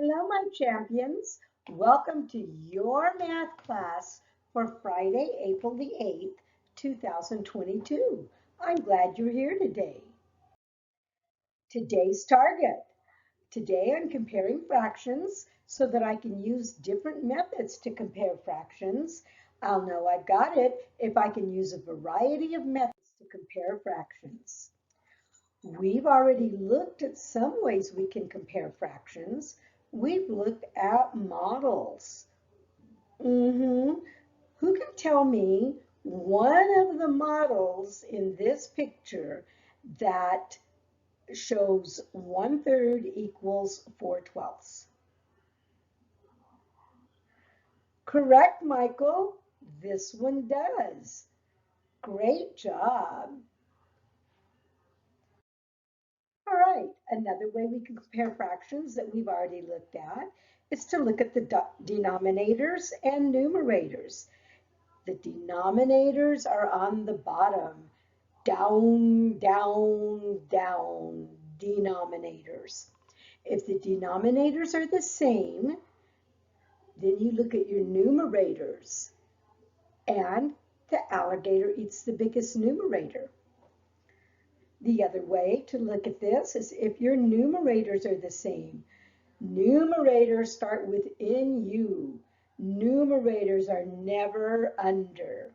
Hello, my champions. Welcome to your math class for Friday, April the 8th, 2022. I'm glad you're here today. Today's target. Today I'm comparing fractions so that I can use different methods to compare fractions. I'll know I've got it if I can use a variety of methods to compare fractions. We've already looked at some ways we can compare fractions. We've looked at models. Who can tell me one of the models in this picture that shows 1/3 equals 4/12? Correct, Michael. This one does. Great job. All right, another way we can compare fractions that we've already looked at is to look at the denominators and numerators. The denominators are on the bottom. Down, down, down, denominators. If the denominators are the same, then you look at your numerators, and the alligator eats the biggest numerator. The other way to look at this is if your numerators are the same. Numerators start with NU. Numerators are never under.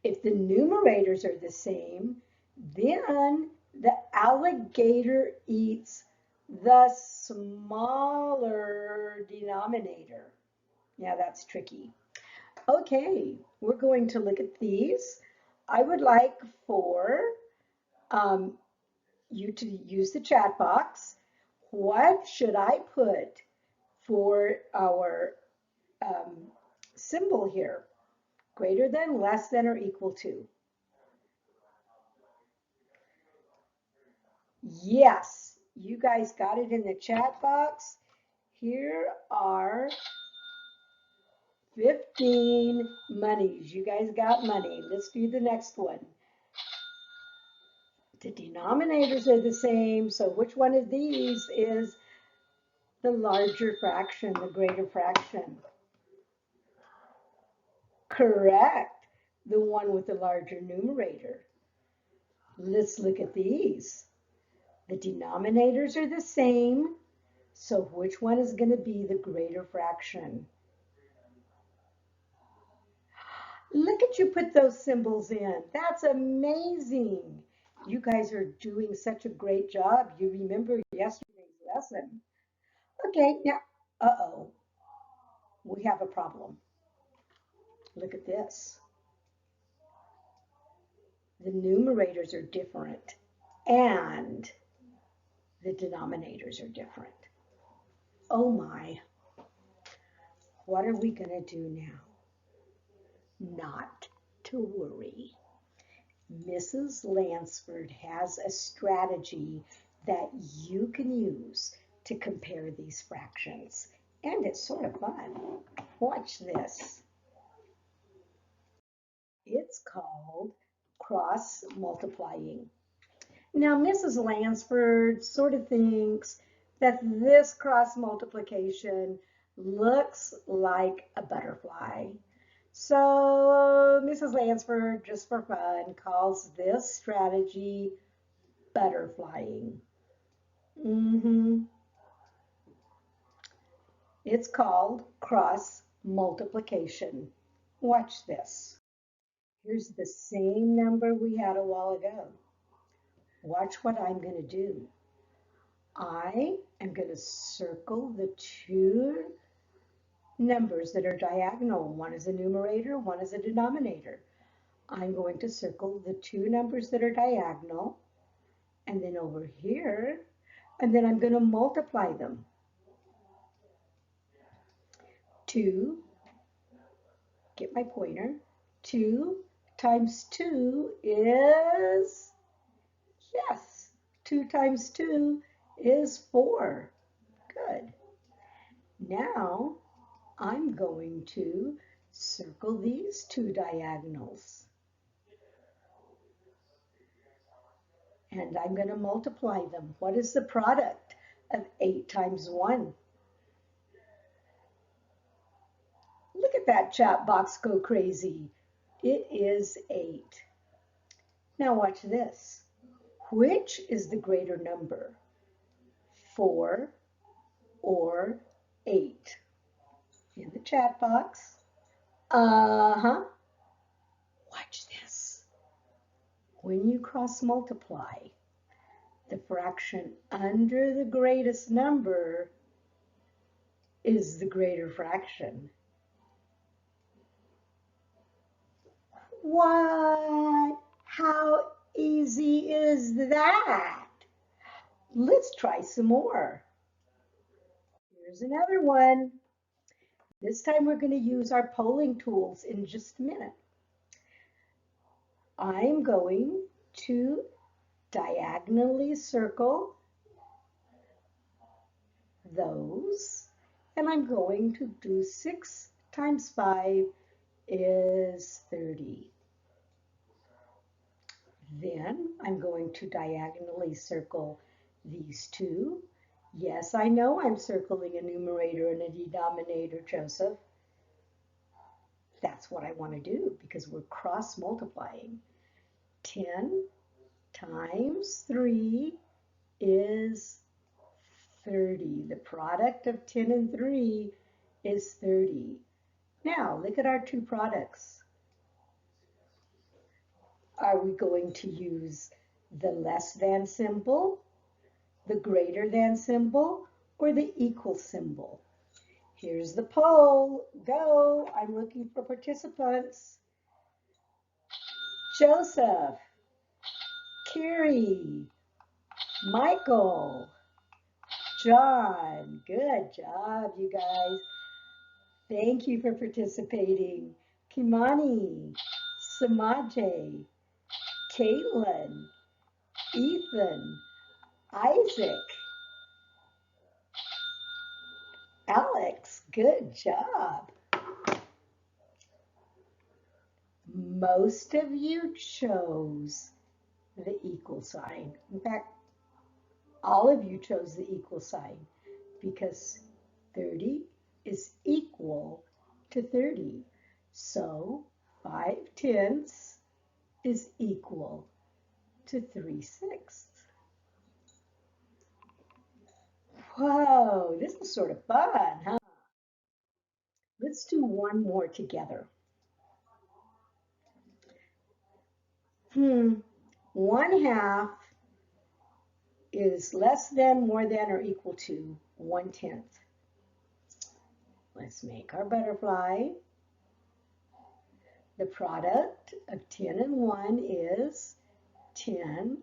If the numerators are the same, then the alligator eats the smaller denominator. Yeah, that's tricky. Okay, we're going to look at these. I would like for you to use the chat box. What should I put for our symbol here? Greater than, less than, or equal to? Yes, you guys got it in the chat box. Here are 15 monies. You guys got money. Let's do the next one. The denominators are the same, so which one of these is the larger fraction, the greater fraction? Correct, the one with the larger numerator. Let's look at these. The denominators are the same, so which one is going to be the greater fraction? Look at you put those symbols in. That's amazing. You guys are doing such a great job. You remember yesterday's lesson. Okay, now, uh-oh, we have a problem. Look at this. The numerators are different and the denominators are different. Oh my, what are we going to do now? Not to worry. Mrs. Lansford has a strategy that you can use to compare these fractions. And it's sort of fun. Watch this. It's called cross multiplying. Now, Mrs. Lansford sort of thinks that this cross multiplication looks like a butterfly. So Mrs. Lansford, just for fun, calls this strategy butterflying. It's called cross multiplication. Watch this. Here's the same number we had a while ago. Watch what I'm going to do. I am going to circle the two numbers that are diagonal. One is a numerator, one is a denominator. I'm going to circle the two numbers that are diagonal, and then over here, and then I'm going to multiply them. 2, get my pointer, 2 times 2 is, yes, 2 times 2 is 4. Good. Now I'm going to circle these two diagonals. And I'm going to multiply them. What is the product of 8 times 1? Look at that chat box go crazy. It is 8. Now watch this. Which is the greater number, 4 or 8? In the chat box. Uh-huh. Watch this. When you cross multiply, the fraction under the greatest number is the greater fraction. What? How easy is that? Let's try some more. Here's another one. This time we're going to use our polling tools in just a minute. I'm going to diagonally circle those, and I'm going to do 6 times 5 is 30. Then I'm going to diagonally circle these two. Yes, I know I'm circling a numerator and a denominator, Joseph. That's what I want to do because we're cross multiplying. 10 times 3 is 30. The product of 10 and 3 is 30. Now, look at our two products. Are we going to use the less than symbol, the greater than symbol, or the equal symbol? Here's the poll. Go. I'm looking for participants. Joseph, Kiri, Michael, John. Good job, you guys. Thank you for participating. Kimani, Samaje, Caitlin, Ethan, Isaac, Alex, good job. Most of you chose the equal sign. In fact, all of you chose the equal sign because 30 is equal to 30. So 5/10 is equal to 3/6. Whoa, this is sort of fun, huh? Let's do one more together. 1/2 is less than, more than, or equal to 1/10. Let's make our butterfly. The product of 10 and 1 is 10.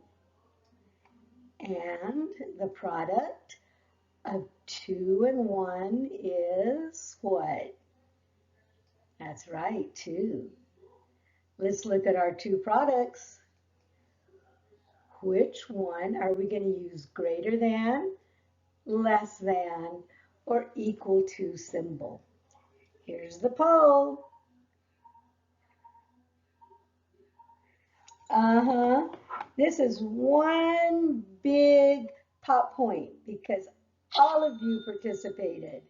And the product of 2 and 1 is what? That's right, 2. Let's look at our two products. Which one are we going to use greater than, less than, or equal to symbol? Here's the poll. This is one big pop point because all of you participated.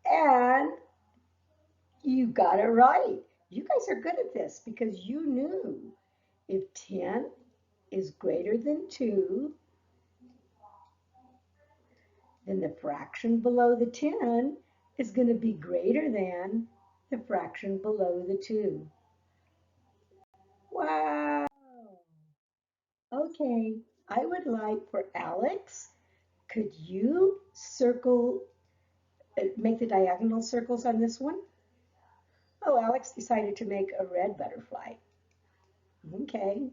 And you got it right. You guys are good at this because you knew if 10 is greater than 2, then the fraction below the 10 is going to be greater than the fraction below the 2. Wow. Okay, I would like for Alex, could you circle, make the diagonal circles on this one? Oh, Alex decided to make a red butterfly. Okay.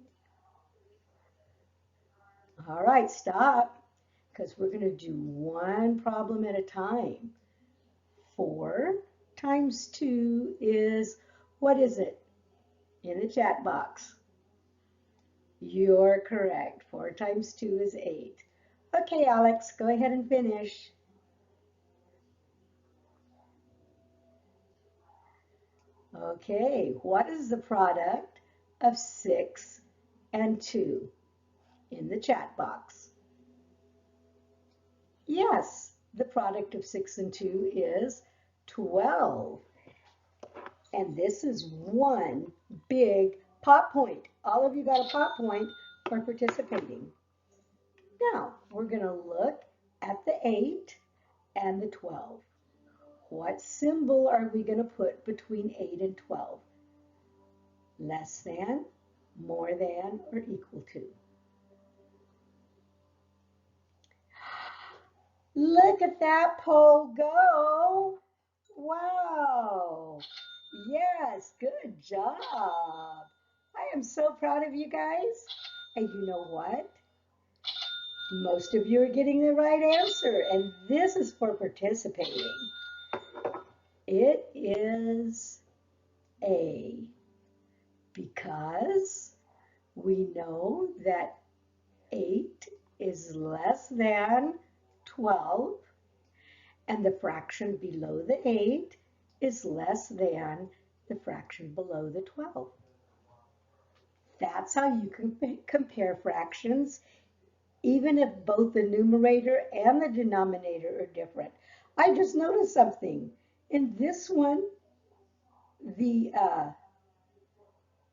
All right, stop, because we're going to do one problem at a time. 4 times 2 is, what is it? In the chat box. You're correct. 4 times 2 is 8. Okay, Alex, go ahead and finish. Okay, what is the product of 6 and 2? In the chat box. Yes, the product of 6 and 2 is 12. And this is one big pot point. All of you got a pot point for participating. Now, we're going to look at the 8 and the 12. What symbol are we going to put between 8 and 12? Less than, more than, or equal to? Look at that poll go. Wow. Yes, good job. I am so proud of you guys. And you know what? Most of you are getting the right answer, and this is for participating. It is A, because we know that 8 is less than 12, and the fraction below the 8 is less than the fraction below the 12. That's how you can compare fractions, even if both the numerator and the denominator are different. I just noticed something. In this one, the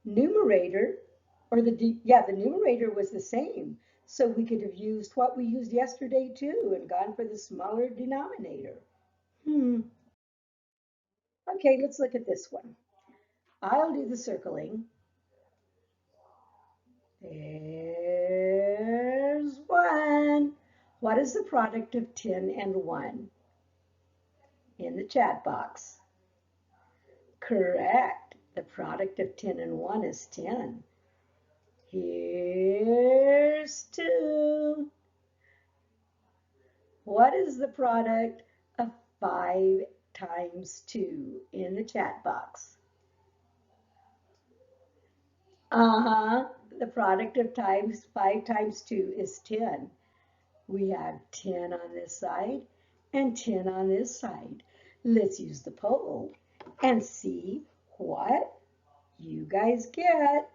numerator, or the numerator was the same. So we could have used what we used yesterday too and gone for the smaller denominator. Okay, let's look at this one. I'll do the circling. There's 1. What is the product of 10 and 1? In the chat box. Correct. The product of 10 and 1 is 10. Here's 2. What is the product of 5 times 2? In the chat box. The product of 5 times 2 is 10. We have 10 on this side and 10 on this side. Let's use the poll and see what you guys get.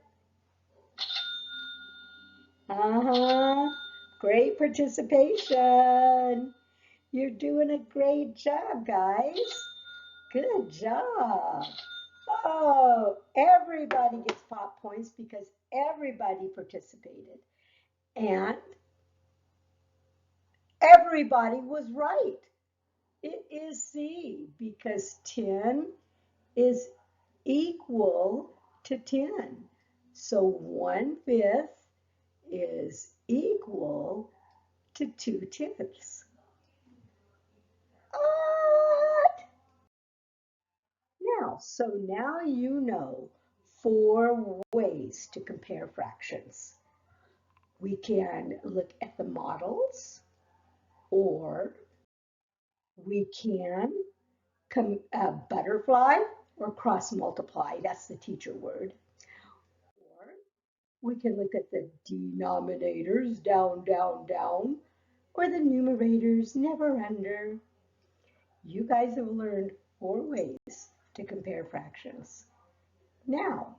Great participation. You're doing a great job, guys. Good job. Oh, everybody gets pop points because everybody participated. And everybody was right. It is C because 10 is equal to 10. So 1/5 is equal to 2/10. What? Now you know 4 ways to compare fractions. We can look at the models, or we can butterfly or cross multiply. That's the teacher word. Or we can look at the denominators, down, down, down, or the numerators, never under. You guys have learned 4 ways to compare fractions. Now,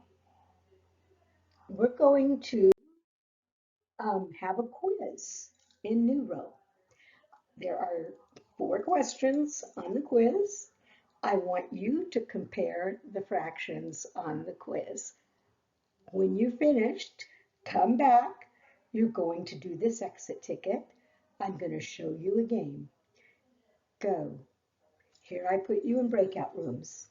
we're going to have a quiz in Neuro. There are 4 questions on the quiz. I want you to compare the fractions on the quiz. When you're finished, come back. You're going to do this exit ticket. I'm going to show you a game. Go. Here I put you in breakout rooms.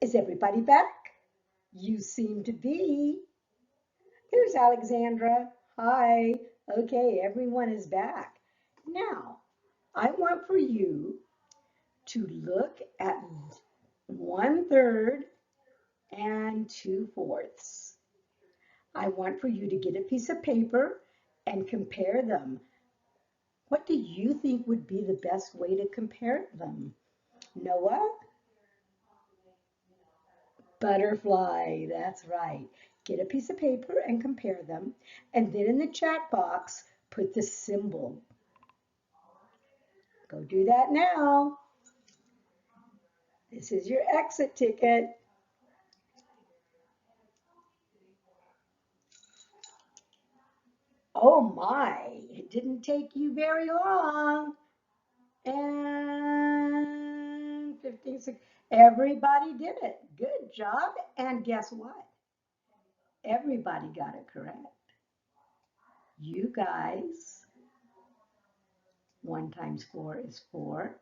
Is everybody back? You seem to be. Here's Alexandra. Hi. Okay, everyone is back. Now, I want for you to look at 1/3 and 2/4. I want for you to get a piece of paper and compare them. What do you think would be the best way to compare them? Noah? Butterfly, that's right. Get a piece of paper and compare them. And then in the chat box, put the symbol. Go do that now. This is your exit ticket. Oh my, it didn't take you very long. And 15, 16. Everybody did it. Good job. And guess what? Everybody got it correct. You guys, 1 times 4 is 4.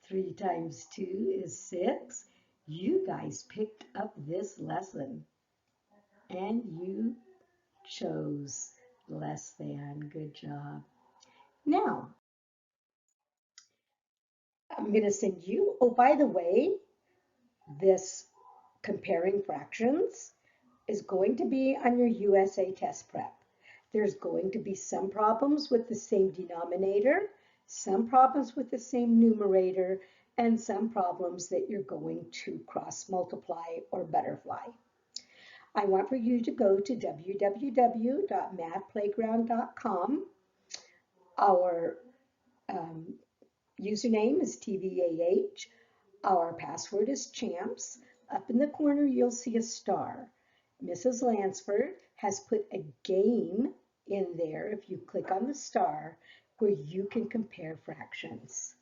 3 times 2 is 6. You guys picked up this lesson and you chose less than. Good job. Now, I'm going to send you, oh, by the way, this comparing fractions is going to be on your USA test prep. There's going to be some problems with the same denominator, some problems with the same numerator, and some problems that you're going to cross multiply or butterfly. I want for you to go to www.mathplayground.com. Our username is TVAH. Our password is CHAMPS. Up in the corner, you'll see a star. Mrs. Lansford has put a game in there, if you click on the star, where you can compare fractions.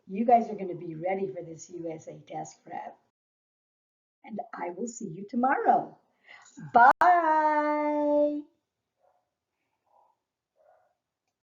You guys are going to be ready for this USA test prep. And I will see you tomorrow. Bye.